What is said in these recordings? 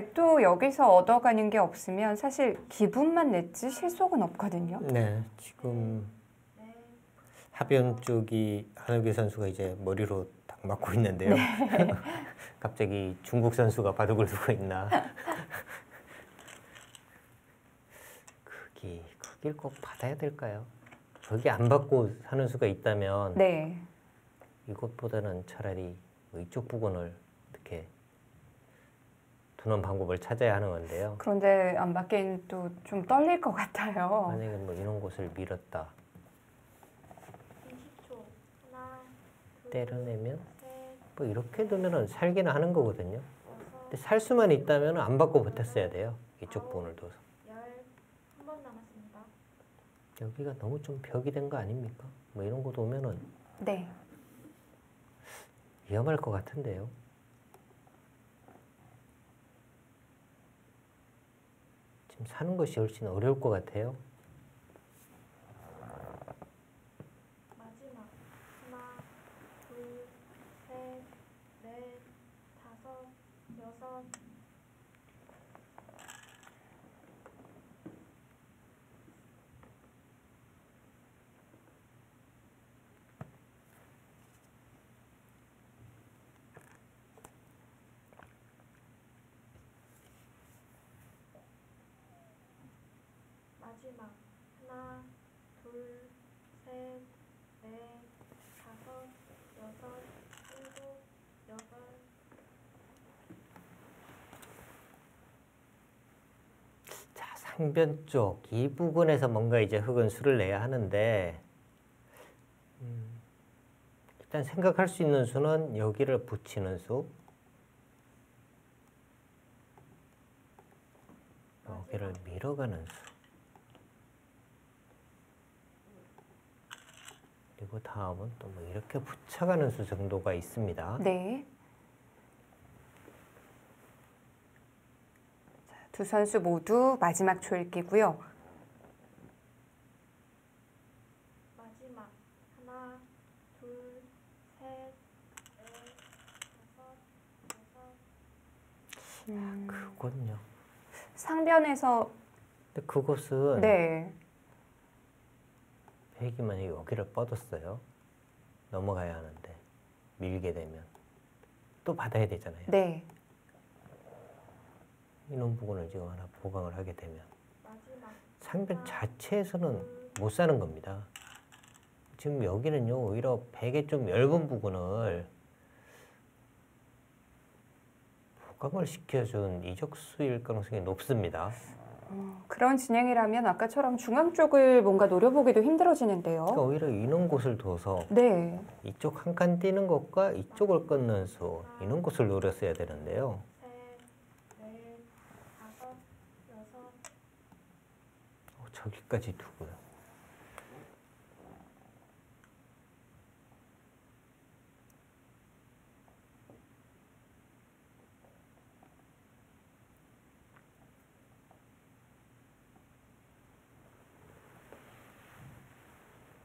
백도 여기서 얻어가는 게 없으면 사실 기분만 냈지 실속은 없거든요. 네, 지금 하변 쪽이 한우규 선수가 이제 머리로 딱 맞고 있는데요. 갑자기 중국 선수가 바둑을 두고 있나? 크기를 꼭 받아야 될까요? 거기 안 받고 사는 수가 있다면 네. 이것보다는 차라리 뭐 이쪽 부분을 이렇게 두는 방법을 찾아야 하는 건데요. 그런데 안 받기엔 또 좀 떨릴 것 같아요. 만약에 뭐 이런 곳을 밀었다 20초. 하나, 둘, 때려내면 셋, 뭐 이렇게 두면은 살기는 하는 거거든요. 여섯, 근데 살 수만 있다면 안 받고 버텼어야 돼요. 이쪽 부분을 둬서. 열. 한 번 남았습니다. 여기가 너무 좀 벽이 된 거 아닙니까? 뭐 이런 거 오면은 네. 위험할 것 같은데요. 지금 사는 것이 훨씬 어려울 것 같아요. 마지막. 하나, 둘, 셋, 넷, 다섯, 여섯. 마지막. 하나, 둘, 셋, 넷, 다섯, 여섯, 일곱, 여덟. 자, 상변 쪽 이 부분에서 뭔가 이제 흑은 수를 내야 하는데 일단 생각할 수 있는 수는 여기를 붙이는 수, 여기를 밀어가는 수, 그리고 다음은 또 뭐 이렇게 붙여가는 수 정도가 있습니다. 네. 자, 두 선수 모두 마지막 초읽기고요. 마지막. 하나, 둘, 셋, 넷, 다섯, 여섯. 그거든요. 상변에서 근데 그것은 네. 백이 만약에 여기를 뻗었어요. 넘어가야 하는데 밀게 되면 또 받아야 되잖아요. 네. 이런 부분을 지금 하나 보강을 하게 되면 마지막. 상변 자체에서는 못 사는 겁니다. 지금 여기는요 오히려 백의 좀 얇은 부분을 보강을 시켜준 이적수일 가능성이 높습니다. 그런 진행이라면 아까처럼 중앙 쪽을 뭔가 노려보기도 힘들어지는데요. 그러니까 오히려 이런 곳을 둬서 네. 이쪽 한 칸 띄는 것과 이쪽을 끊는 수 이런 곳을 노렸어야 되는데요. 셋, 넷, 다섯, 여섯. 저기까지 두고요.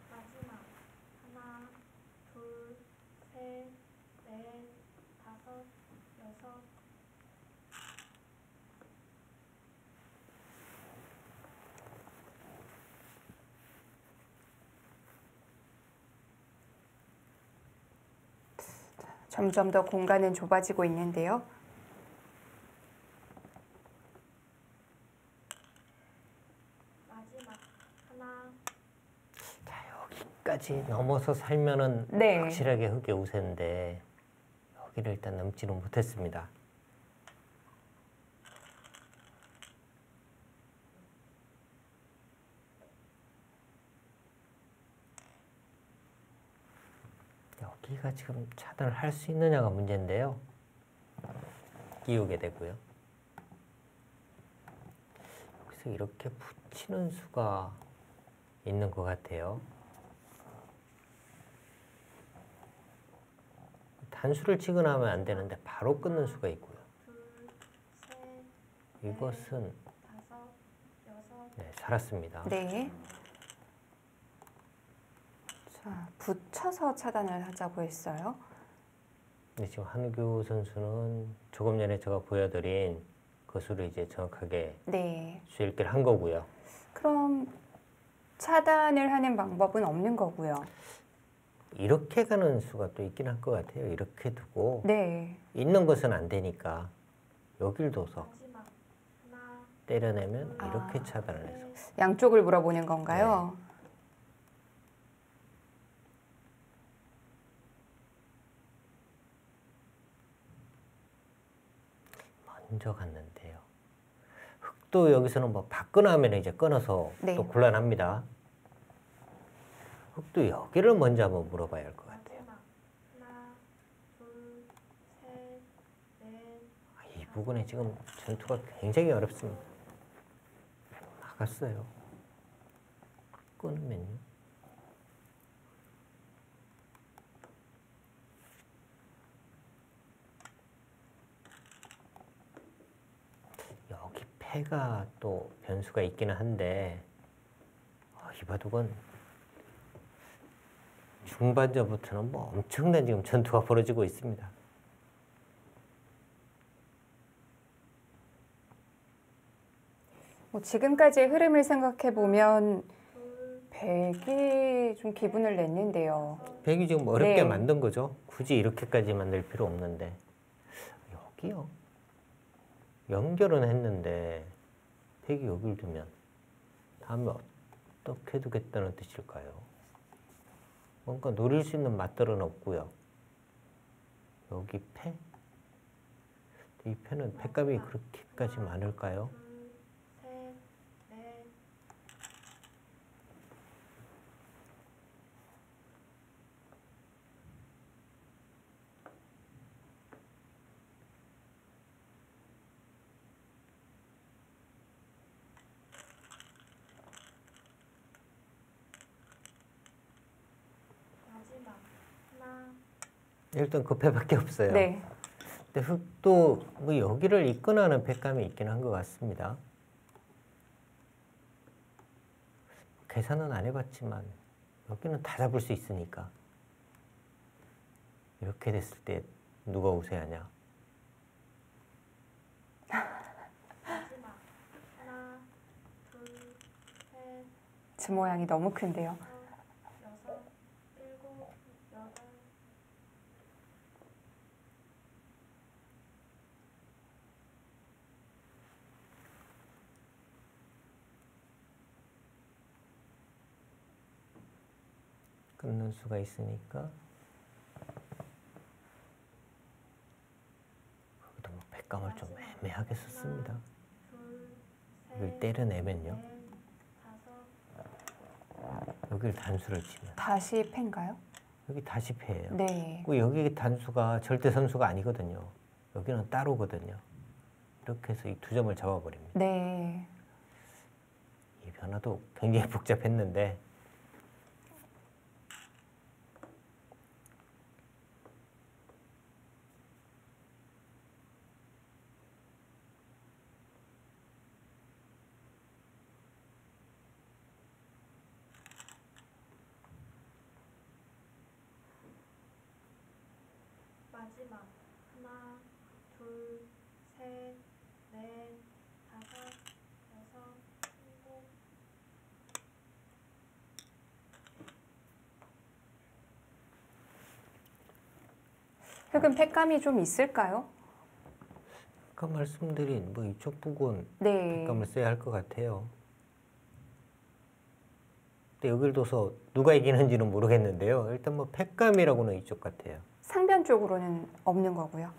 마지막. 하나, 둘, 셋, 넷, 다섯, 여섯. 점점 더 공간은 좁아지고 있는데요. 마지막. 하나, 자, 여기까지 넘어서 살면은 네. 확실하게 흑의 우세인데 여기를 일단 넘지는 못했습니다. 여기가 지금 차단을 할 수 있느냐가 문제인데요. 끼우게 되고요. 여기서 이렇게 붙이는 수가 있는 것 같아요. 단수를 치거나 하면 안 되는데 바로 끊는 수가 있고요. 둘, 셋, 이것은 다섯, 여섯. 네, 살았습니다. 네. 자, 붙여서 차단을 하자고 했어요. 근데 지금 한우규 선수는 조금 전에 제가 보여드린 그 수를 이제 정확하게 네. 수 읽기를 한 거고요. 그럼 차단을 하는 방법은 없는 거고요. 이렇게 가는 수가 또 있긴 할 것 같아요. 이렇게 두고 네. 있는 것은 안 되니까 여길 둬서 마지막 하나 때려내면 이렇게 차단을 해서 양쪽을 물어보는 건가요? 먼저 갔는데요. 흑도 여기서는 뭐 받거나 하면 이제 끊어서 네. 또 곤란합니다. 흑도 여기를 먼저 한번 물어봐야 할 것 같아요. 마지막 하나 둘셋넷 이 부분에 지금 전투가 굉장히 어렵습니다. 나갔어요. 끊으면요. 여기 패가 또 변수가 있기는 한데 이 바둑은 중반전부터는 뭐 엄청난 지금 전투가 벌어지고 있습니다. 뭐 지금까지의 흐름을 생각해 보면 백이 좀 기분을 냈는데요. 백이 지금 어렵게 네. 만든 거죠. 굳이 이렇게까지 만들 필요 없는데 여기요. 연결은 했는데 백이 여기를 두면 다음에 어떻게 두겠다는 뜻일까요? 뭔가 노릴 수 있는 맛들은 없고요. 여기 패? 이 패는 패값이 그렇게까지 많을까요? 둘셋넷 마지막 하나 일단 그 패밖에 없어요. 네. 근데 흑도 뭐 여기를 이끈하는 패감이 있긴 한 것 같습니다. 계산은 안 해봤지만 여기는 다 잡을 수 있으니까 이렇게 됐을 때 누가 우세하냐? 마지막 하나 둘셋 주 모양이 너무 큰데요. 여섯 일곱 여덟 끊는 수가 있으니까 여기도 뭐 패감을 좀 애매하게 썼습니다. 여기를 둘셋넷 때려내면요. 다섯 여기를 단수를 치면 다시 패인가요? 여기 다시 패예요. 네. 그 여기 단수가 절대 선수가 아니거든요. 여기는 따로거든요. 이렇게 해서 이 두 점을 잡아버립니다. 네. 이 변화도 굉장히 복잡했는데 마지막 하나 둘셋넷 다섯 여섯 일곱 흑은 패감이 좀 있을까요? 아까 말씀드린 뭐 이쪽 부분 네. 패감을 써야 할 것 같아요. 근데 여기를 둬서 누가 이기는지는 모르겠는데요. 일단 뭐 패감이라고는 이쪽 같아요. 상변 쪽으로는 없는 거고요.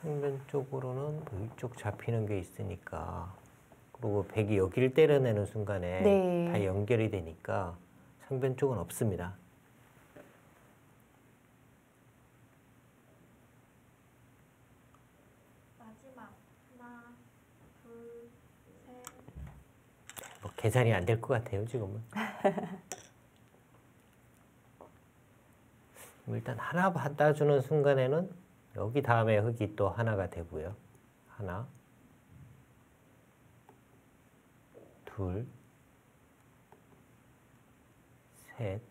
상변 쪽으로는 뭐 이쪽 잡히는 게 있으니까 그리고 백이 여기를 때려내는 순간에 네. 다 연결이 되니까 상변 쪽은 없습니다. 마지막 하나 둘셋 뭐 계산이 안 될 것 같아요, 지금은. 일단 하나 받아주는 순간에는 여기 다음에 흑이 또 하나가 되고요. 하나, 둘, 셋,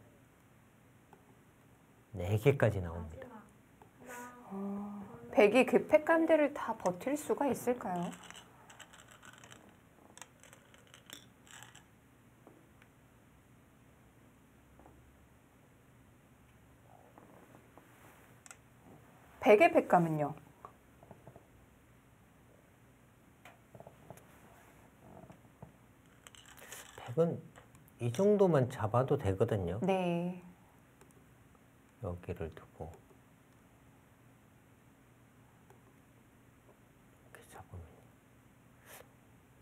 네 개까지 나옵니다. 마지막 하나 백이 그 패감들을 다 버틸 수가 있을까요? 백의 백감은요? 백은 이 정도만 잡아도 되거든요. 네. 여기를 두고 이렇게 잡으면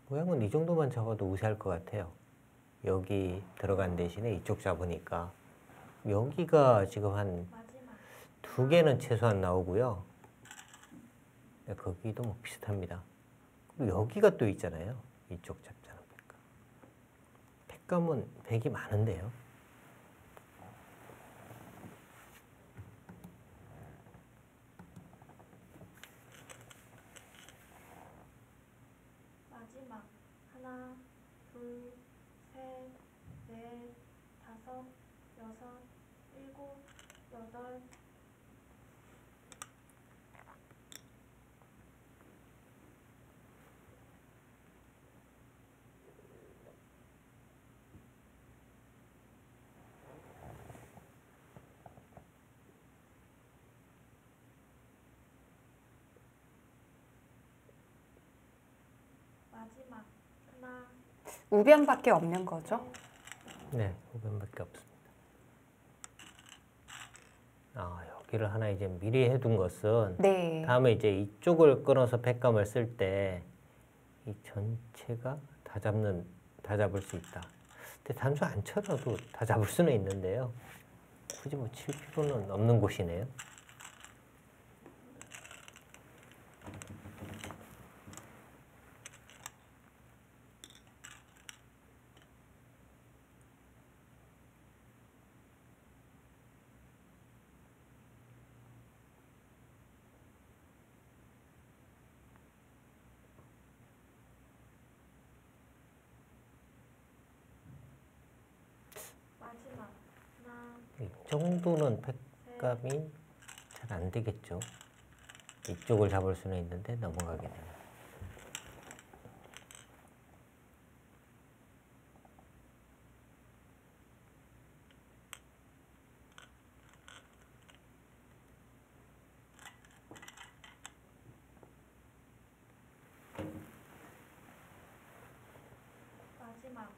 모양은 이 정도만 잡아도 우세할 것 같아요. 여기 들어간 대신에 이쪽 잡으니까 여기가 지금 한 마지막 2개는 최소한 나오고요. 네, 거기도 뭐 비슷합니다. 그리고 여기가 또 있잖아요. 이쪽 잡자는 백감. 백감은 백이 많은데요. 마지막 하나, 둘, 셋, 넷, 다섯, 여섯, 일곱, 여덟. 마지막 하나, 우변밖에 없는 거죠? 네, 5변밖에 없습니다. 여기를 하나 이제 미리 해둔 것은 네. 다음에 이제 이쪽을 끊어서 백감을 쓸 때 이 전체가 다 잡을 수 있다. 근데 단수 안 쳐도 다 잡을 수는 있는데요. 굳이 뭐 칠 필요는 없는 곳이네요. 마지막 하나, 이 정도는 백감이 잘 안 되겠죠. 이쪽을 잡을 수는 있는데 넘어가게 되네요. 마지막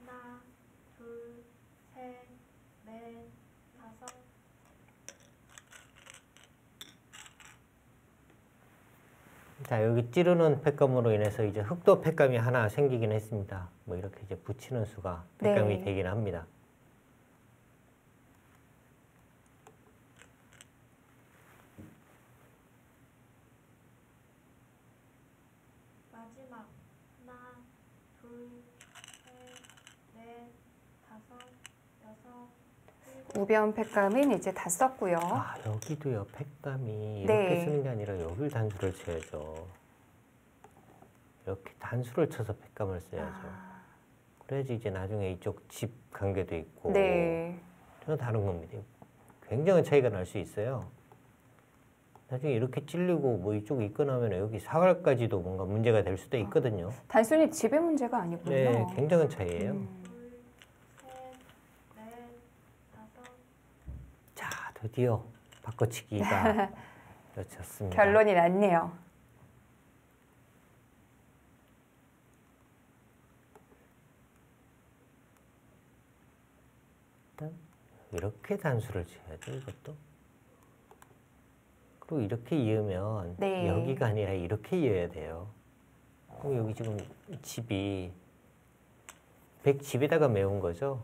하나, 둘, 셋, 넷, 다섯. 자, 여기 찌르는 팩감으로 인해서 이제 흑도 팩감이 하나 생기긴 했습니다. 뭐 이렇게 이제 붙이는 수가 팩감이 네. 되긴 합니다. 마지막 하나, 둘, 셋, 넷, 다섯, 여섯, 일곱. 우변 백감은 이제 다 썼고요. 여기도요. 팩감이 이렇게 네. 쓰는 게 아니라 여길 단수를 쳐야죠. 이렇게 단수를 쳐서 팩감을 써야죠. 그래야지 이제 나중에 이쪽 집 관계도 있고 네. 전혀 다른 겁니다. 굉장한 차이가 날 수 있어요. 나중에 이렇게 찔리고 뭐 이쪽 입건하면 여기 사활까지도 뭔가 문제가 될 수도 있거든요. 단순히 집의 문제가 아니군요. 네, 굉장한 차이예요. 둘, 셋, 넷, 다섯. 자, 드디어 바꿔치기가 이루어졌습니다. 결론이 났네요. 일단 이렇게 단수를 쳐야죠, 이것도. 그리고 이렇게 이으면 네. 여기가 아니라 이렇게 이어야 돼요. 그럼 여기 지금 집이 100집에다가 메운 거죠.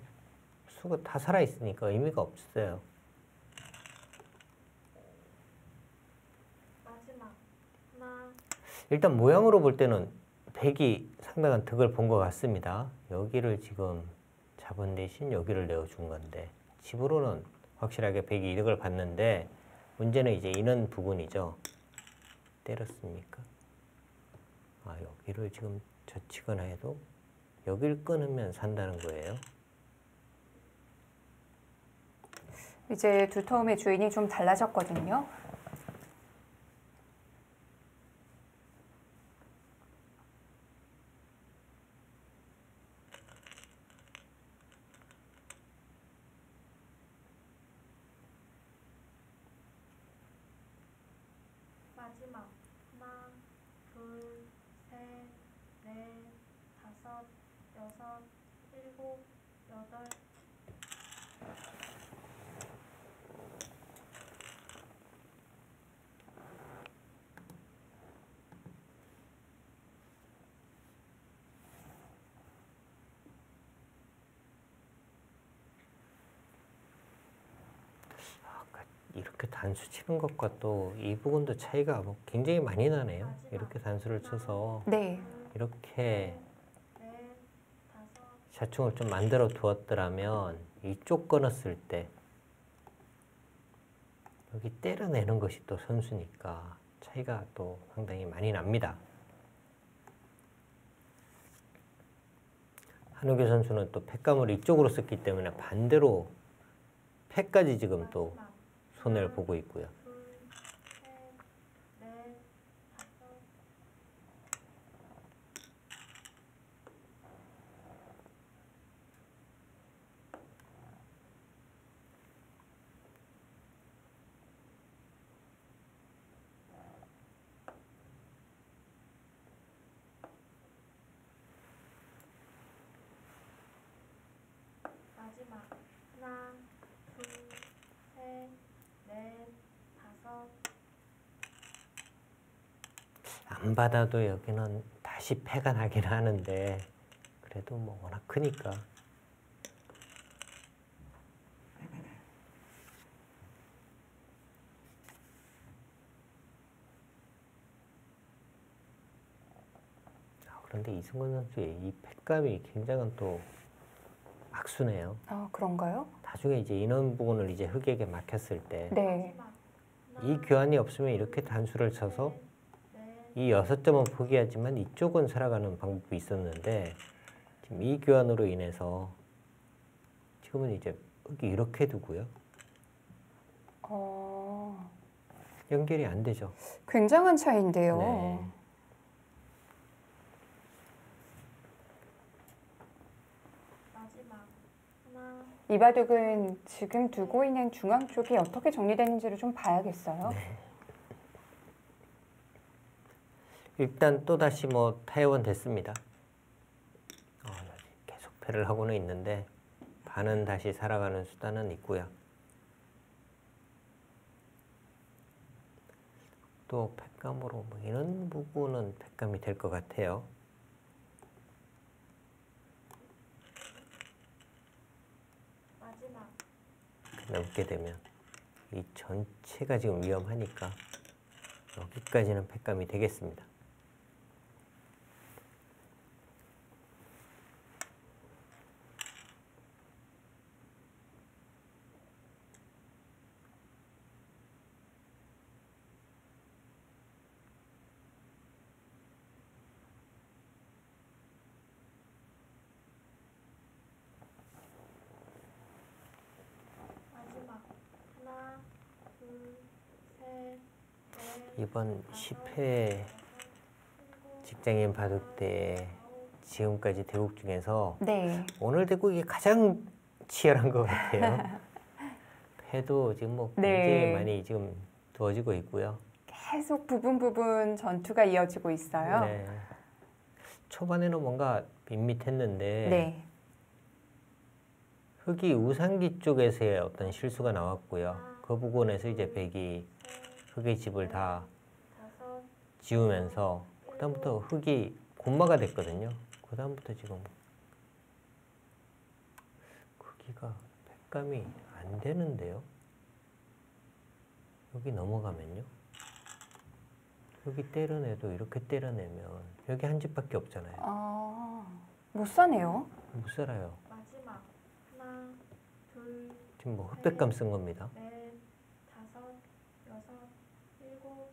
수가 다 살아있으니까 의미가 없어요. 마지막 하나, 일단 모양으로 볼 때는 100이 상당한 득을 본 것 같습니다. 여기를 지금 잡은 대신 여기를 내어준 건데 집으로는 확실하게 100이 이득을 봤는데 문제는 이제 이런 부분이죠. 때렸습니까? 여기를 지금 젖히거나 해도 여길 끊으면 산다는 거예요. 이제 두터움의 주인이 좀 달라졌거든요. 마지막. 하나, 둘, 셋, 넷, 다섯, 여섯, 일곱, 여덟. 아까 이렇게 단수 치는 것과 또 이 부분도 차이가 뭐 굉장히 많이 나네요. 이렇게 단수를 쳐서 네. 이렇게 넷, 다섯, 샤충을 좀 만들어 두었더라면 이쪽 끊었을 때 여기 때려내는 것이 또 선수니까 차이가 또 상당히 많이 납니다. 한우교 선수는 또 팩감을 이쪽으로 썼기 때문에 반대로 팩까지 지금 또 마지막. 손해를 보고 있고요. 둘, 셋, 넷, 다섯. 마지막. 하나, 둘, 셋, 넷, 다섯. 안 받아도 여기는 다시 패가 나긴 하는데 그래도 뭐 워낙 크니까 그런데 이승건 선수의 이 패감이 굉장한 또 악수네요. 아, 그런가요? 나중에 이제 인원 부분을 이제 흑에게 막혔을 때 네. 이 교환이 없으면 이렇게 단수를 쳐서 넷, 이 6점은 포기하지만 이쪽은 살아가는 방법이 있었는데 지금 이 교환으로 인해서 지금은 이제 흑이 이렇게 두고요. 연결이 안 되죠. 굉장한 차이인데요. 네. 마지막. 하나, 이 바둑은 지금 두고 있는 중앙 쪽이 어떻게 정리되는지를 좀 봐야겠어요. 네. 일단 또다시 뭐 타협은 됐습니다. 계속 패를 하고는 있는데 반은 다시 살아가는 수단은 있고요. 또 팩감으로 뭐 이런 부분은 팩감이 될 것 같아요. 마지막. 넘게 되면 이 전체가 지금 위험하니까 여기까지는 팩감이 되겠습니다. 마지막. 하나, 둘, 셋, 넷, 이번 10회 직장인 바둑대 지금까지 대국 중에서 네. 오늘 대국이 가장 치열한 것 같아요. 패도 지금 뭐 굉장히 네. 많이 지금 두어지고 있고요. 계속 부분 전투가 이어지고 있어요. 네. 초반에는 뭔가 밋밋했는데 네. 흑이 우상기 쪽에서의 어떤 실수가 나왔고요. 그 부분에서 이제 백이 흑의 집을 다 다섯, 지우면서 그다음부터 흑이 곤마가 됐거든요. 그다음부터 지금 크기가 팩감이 안 되는데요. 여기 넘어가면요. 여기 때려내도 이렇게 때려내면 여기 한 집밖에 없잖아요. 못 사네요. 못 살아요. 마지막. 하나, 둘, 지금 뭐 흑백감 쓴 겁니다. 넷, 다섯, 여섯, 일곱.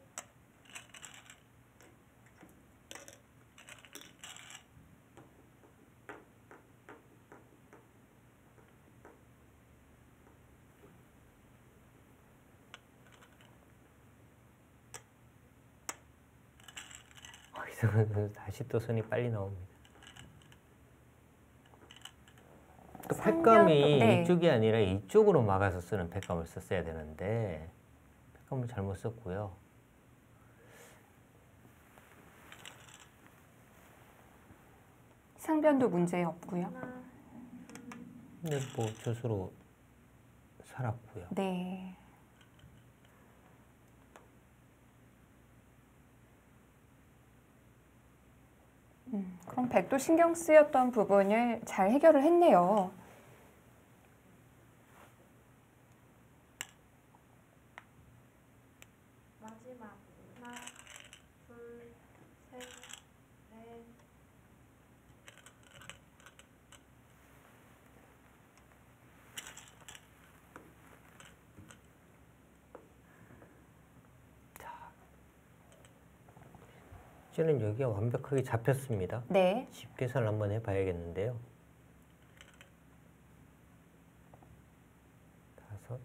이승훈 선수 다시 또 손이 빨리 나옵니다. 또 팩감이 네. 이쪽이 아니라 이쪽으로 막아서 쓰는 팩감을 썼어야 되는데 팩감을 잘못 썼고요. 상변도 문제 없고요. 하나, 근데 뭐 젖으로 살았고요. 네. 그럼 백도 신경 쓰였던 부분을 잘 해결을 했네요. 마지막 하나, 둘, 셋, 넷, 이제는 여기가 완벽하게 잡혔습니다. 네. 집 계산을 한번 해봐야겠는데요. 5,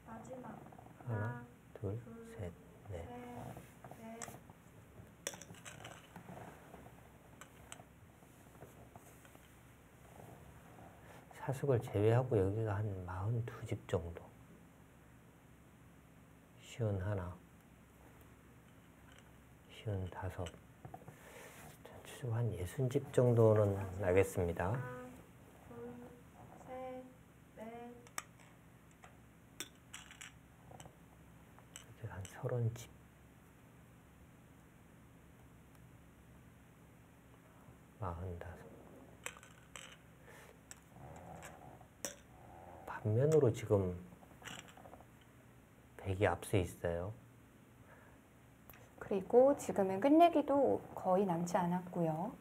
마지막 하나, 둘, 셋, 넷. 셋, 넷, 사숙을 제외하고 여기가 한 42집 정도. 쉬운 하나, 쉬운 5. 전체적으로 한 60집 정도는 나겠습니다. 하나, 둘, 셋, 넷, 이렇게 한 30집. 반면으로 지금 100이 앞서 있어요. 그리고 지금은 끝내기도 거의 남지 않았고요.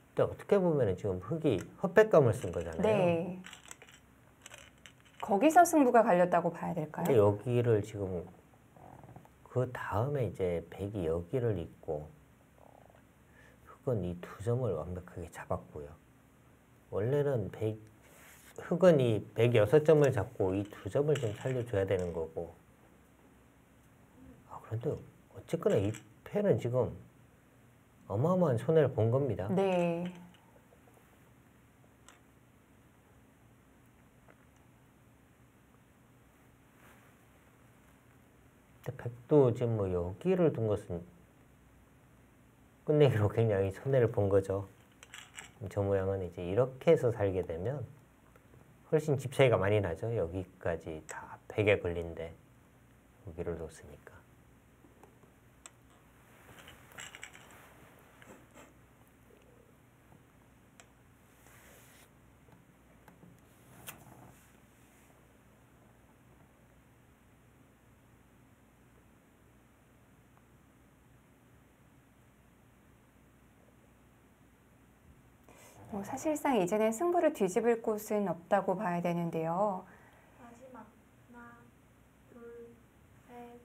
근데 어떻게 보면 지금 흙이 흑백감을 쓴 거잖아요. 네. 거기서 승부가 갈렸다고 봐야 될까요? 근데 여기를 지금 그 다음에 이제 100이 여기를 잇고 흙은 이 2점을 완벽하게 잡았고요. 원래는 흙은 이 106점을 잡고 이 2점을 좀 살려줘야 되는 거고. 그런데 어쨌거나 이 패는 지금 어마어마한 손해를 본 겁니다. 네. 근데 백도 지금 뭐 여기를 둔 것은 끝내기로 굉장히 손해를 본 거죠. 저 모양은 이제 이렇게 해서 살게 되면 훨씬 집 차이가 많이 나죠. 여기까지 다 100에 걸린데 여기를 놓으니까. 사실상 이제는 승부를 뒤집을 곳은 없다고 봐야 되는데요. 마지막 하나, 둘, 셋, 넷,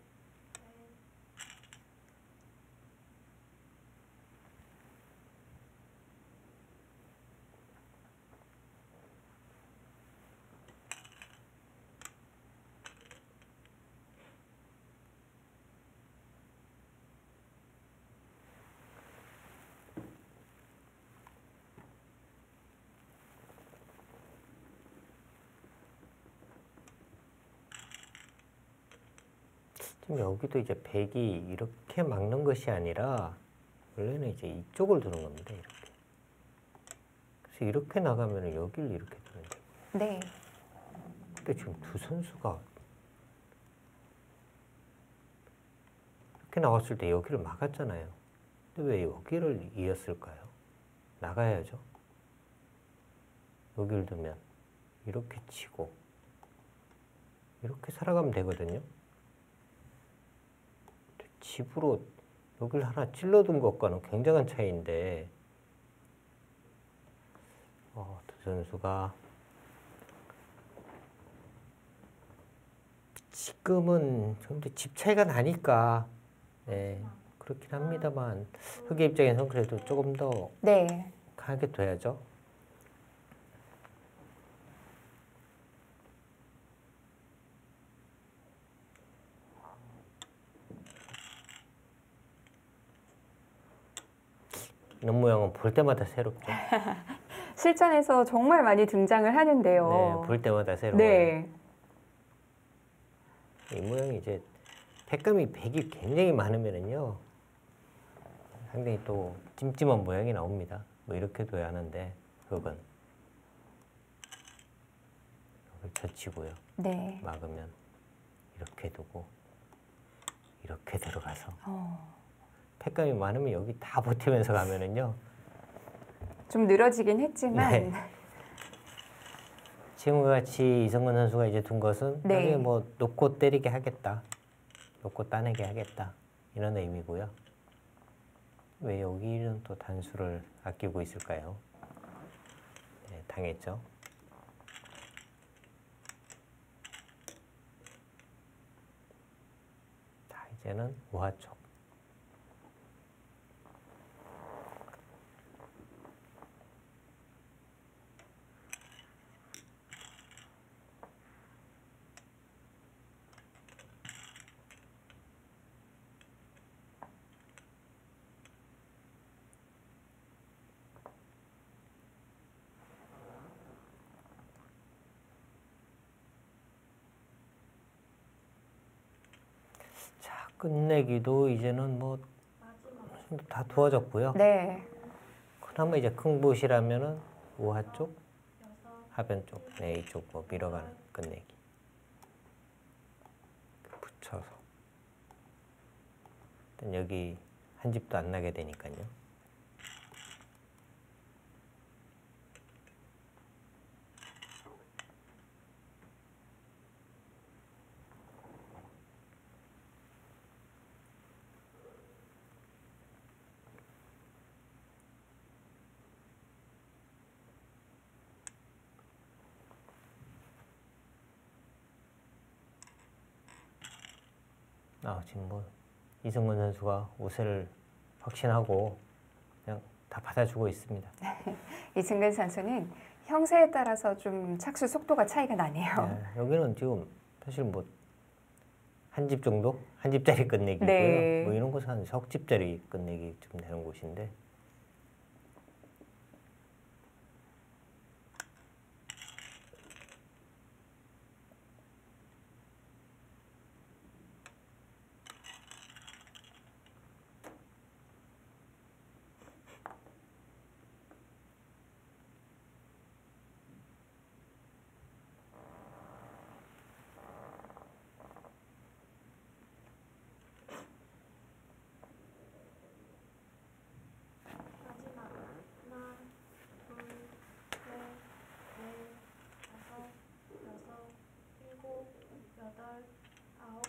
지금 여기도 이제 100이 이렇게 막는 것이 아니라 원래는 이제 이쪽을 두는 겁니다. 이렇게. 그래서 이렇게 나가면 여기를 이렇게 두는 거예요. 네. 근데 지금 두 선수가 이렇게 나왔을 때 여기를 막았잖아요. 근데 왜 여기를 이었을까요? 나가야죠. 여기를 두면 이렇게 치고 이렇게 살아가면 되거든요. 집으로 여기를 하나 찔러둔 것과는 굉장한 차이인데 두 선수가 지금은 좀 더 집 차이가 나니까 그렇긴 합니다만 흑의 입장에서는 그래도 조금 더 네. 강하게 둬야죠. 이런 모양은 볼 때마다 새롭죠. 실전에서 정말 많이 등장을 하는데요. 네, 볼 때마다 새로워요. 네. 이 모양이 이제 백감이 100이 굉장히 많으면은요, 상당히 또 찜찜한 모양이 나옵니다. 뭐 이렇게 둬야 하는데 흙은 흙을 젖히고요. 네. 막으면 이렇게 두고 이렇게 들어가서 팩감이 많으면 여기 다 버티면서 가면은요. 좀 늘어지긴 했지만 네. 지금과 같이 이성근 선수가 이제 둔 것은 네. 나중에 뭐 놓고 때리게 하겠다, 놓고 따내게 하겠다 이런 의미고요. 왜 여기는 또 단수를 아끼고 있을까요? 네, 당했죠. 자, 이제는 우하 쪽. 자, 끝내기도 이제는 뭐 다 도와졌고요. 네. 그나마 이제 큰 곳이라면은 우하 쪽, 하변 쪽, 네, 이쪽 뭐 밀어가는 끝내기. 붙여서. 일단 여기 한 집도 안 나게 되니까요. 지금 뭐 이성근 선수가 우세를 확신하고 그냥 다 받아주고 있습니다. 이승근 선수는 형세에 따라서 좀 착수 속도가 차이가 나네요. 네, 여기는 지금 사실 뭐 한 집 정도? 한 집짜리 끝내기고요. 네. 뭐 이런 곳은 한 석 집짜리 끝내기 좀 되는 곳인데 마지막 하나, 둘, 셋, 넷, 다섯, 여섯, 일곱, 여덟, 아홉.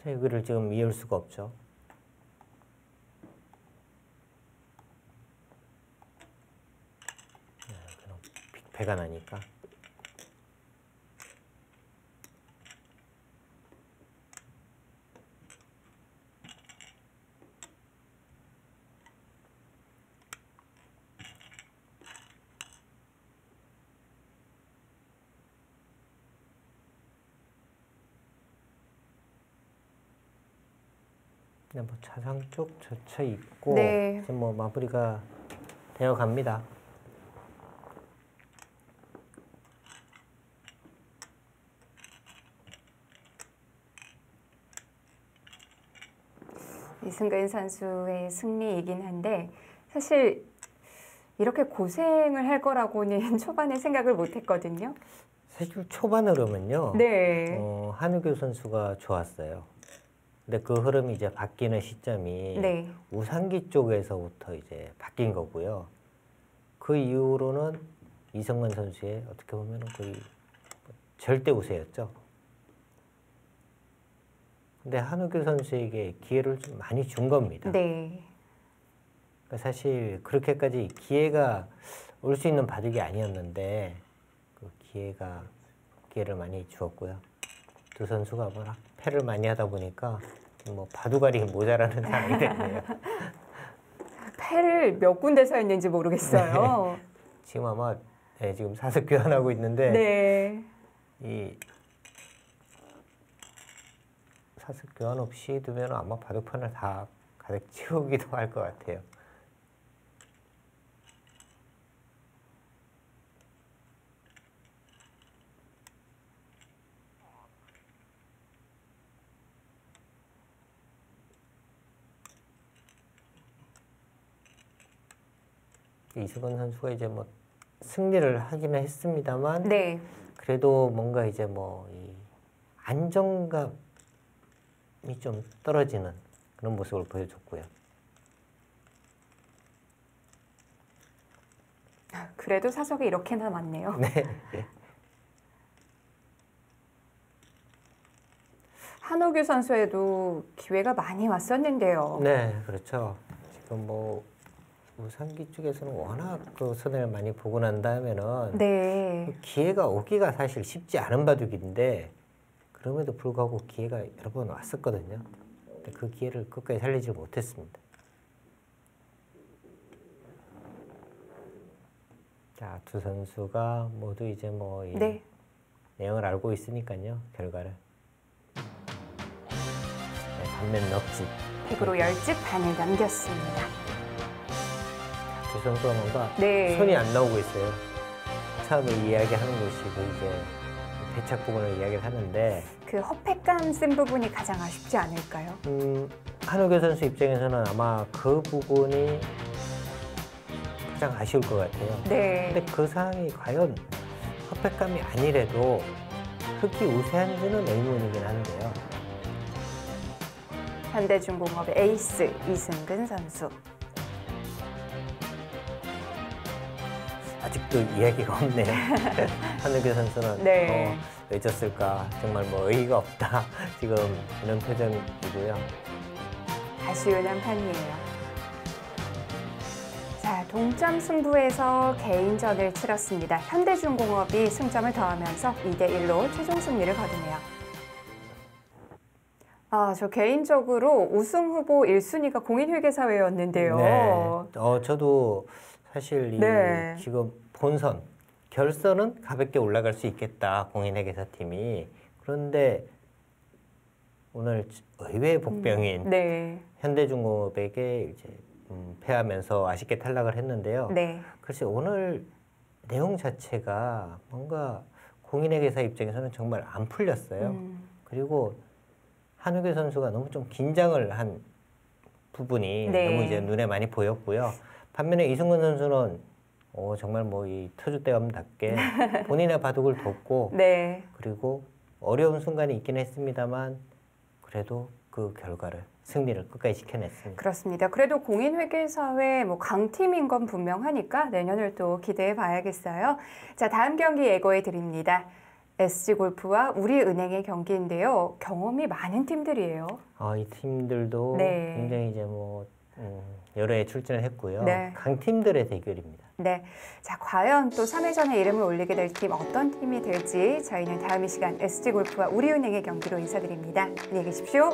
자, 여기를 지금 이을 수가 없죠. 그럼 빅패가 나니까 그냥 뭐 차상 쪽 젖혀 있고 네. 지금 뭐 마무리가 되어 갑니다. 이승근 선수의 승리이긴 한데 사실 이렇게 고생을 할 거라고는 초반에 생각을 못 했거든요. 사실 초반 흐름은요. 네. 한우교 선수가 좋았어요. 근데 그 흐름이 이제 바뀌는 시점이 네. 우상기 쪽에서부터 이제 바뀐 거고요. 그 이후로는 이성근 선수의 어떻게 보면 거의 절대 우세였죠. 근데 한우교 선수에게 기회를 좀 많이 준 겁니다. 네. 그러니까 사실 그렇게까지 기회가 올 수 있는 바둑이 아니었는데 그 기회를 많이 주었고요. 두 선수가 뭐 패를 많이 하다 보니까 뭐 바둑알이 모자라는 상황이 됐네요. 패를 몇 군데서 했는지 모르겠어요. 지금 아마 지금 사석 교환하고 있는데 네. 이 사석 교환 없이 두면 아마 바둑판을 다 가득 채우기도 할 것 같아요. 이승건 선수가 이제 뭐 승리를 하기는 했습니다만 네. 그래도 뭔가 이제 뭐 이 안정감이 좀 떨어지는 그런 모습을 보여줬고요. 그래도 사석이 이렇게나 많네요. 네. 한호규 선수에도 기회가 많이 왔었는데요. 네, 그렇죠. 지금 뭐 우상기 쪽에서는 워낙 그 손해를 많이 보고 난 다음에는 네. 그 기회가 오기가 사실 쉽지 않은 바둑인데 그럼에도 불구하고 기회가 여러 번 왔었거든요. 근데 그 기회를 끝까지 살리지 못했습니다. 자, 두 선수가 모두 이제 뭐 이 네. 내용을 알고 있으니까요. 결과를. 네, 반면 넉집. 100으로 10집 반을 남겼습니다. 두 선수가 뭔가 네. 손이 안 나오고 있어요. 처음에 이야기하는 것이 그 이제 배착 부분을 이야기를 하는데 그 허패감 쓴 부분이 가장 아쉽지 않을까요? 한우교 선수 입장에서는 아마 그 부분이 가장 아쉬울 것 같아요. 네. 근데 그 상황이 과연 허패감이 아니래도 흙이 우세한지는 의문이긴 한데요. 현대중공업의 에이스 이승근 선수. 아직도 이야기가 없네요. 한우교 선수는 네. 왜 졌을까 정말 뭐 의의가 없다 지금 이런 표정이고요. 아쉬운 한판이에요. 자, 동점 승부에서 개인전을 치렀습니다. 현대중공업이 승점을 더하면서 2대1로 최종 승리를 거두네요. 저 개인적으로 우승 후보 1순위가 공인회계사회였는데요. 네. 저도 사실 이 네. 지금 본선, 결선은 가볍게 올라갈 수 있겠다 공인회계사팀이. 그런데 오늘 의외의 복병인 네. 현대중공업에게 이제 패하면서 아쉽게 탈락을 했는데요. 네. 글쎄 오늘 내용 자체가 뭔가 공인회계사 입장에서는 정말 안 풀렸어요. 그리고 한우교 선수가 너무 좀 긴장을 한 부분이 네. 너무 이제 눈에 많이 보였고요. 반면에 이승건 선수는 정말 뭐 이 터줏대감답게 본인의 바둑을 뒀고 네. 그리고 어려운 순간이 있긴 했습니다만 그래도 그 결과를 승리를 끝까지 지켜냈습니다. 그렇습니다. 그래도 공인회계사회 강팀인 건 분명하니까 내년을 또 기대해 봐야겠어요. 자, 다음 경기 예고해 드립니다. SG골프와 우리은행의 경기인데요. 경험이 많은 팀들이에요. 이 팀들도 네. 굉장히 이제 여러 해 출전을 했고요. 네. 강팀들의 대결입니다. 네. 자, 과연 또 3회전에 이름을 올리게 될 팀 어떤 팀이 될지 저희는 다음 이 시간 SG골프와 우리은행의 경기로 인사드립니다. 안녕히 계십시오.